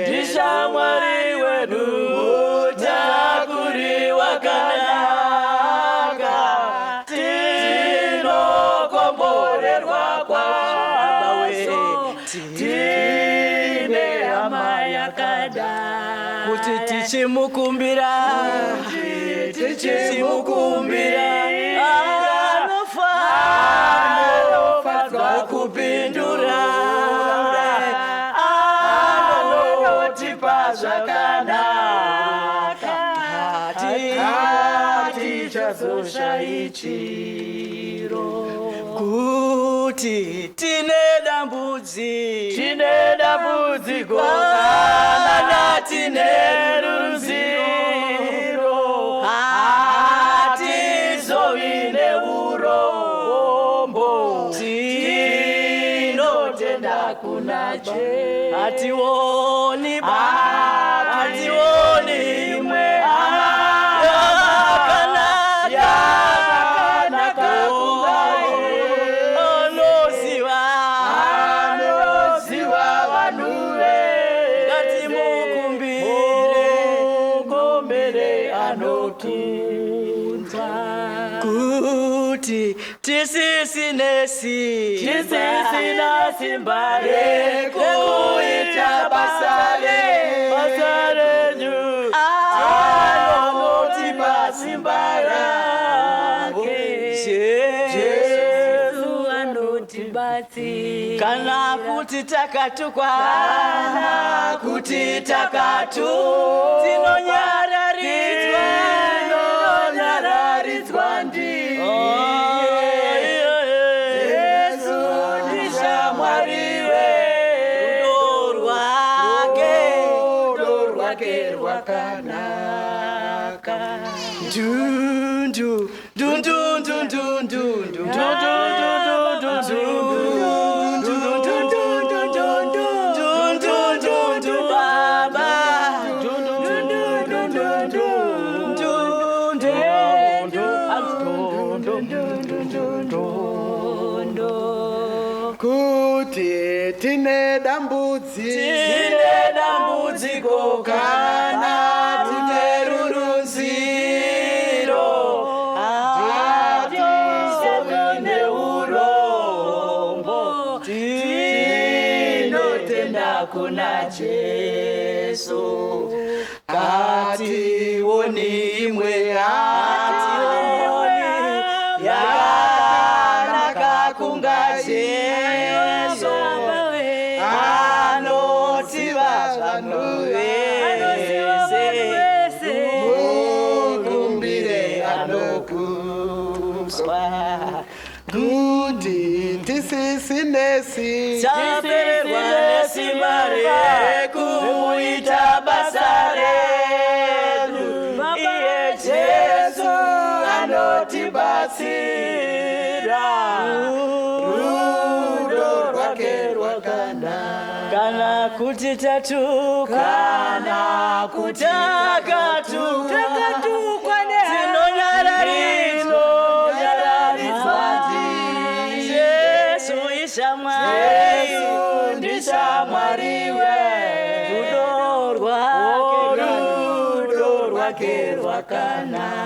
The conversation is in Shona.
Ndishamwari wedu utakuri wakanaka tinokomborerwa kwaso tine hama yakada kuti tichimukumbira anofadzwa kupindura anotipa zvakanaka hatichazoshai chiro kuti tine dambudziko kana tine ruzivo hatizovi neurombo tinotenda kuna Jesu hationi imwe yakanaka anoziva vanhu ngatimukumbire anotunzwa kuti tisisina simba rekuita basa renyu anotipa simba rake Jesu anotibatsira kana kuti takatukwa tinonyararidzwa ndiye Jesu Ndishamwari rudo rwake rwakanaka kuti tine dambudziko kana tine ruziro hatizovi neurombo tinotenda kuna Jesu hationi imwe yakanaka kunga Jesu anoziva vanhu vese mukumbire anokunzwa kuti tisisina simba rekuita basa renyu iye Jesu anotibatsira rudo rwake rwakanaka kana kuti takatukwa tinonyararidzwa ndiye Jesu Ndishamwari rudo rwake rwakanaka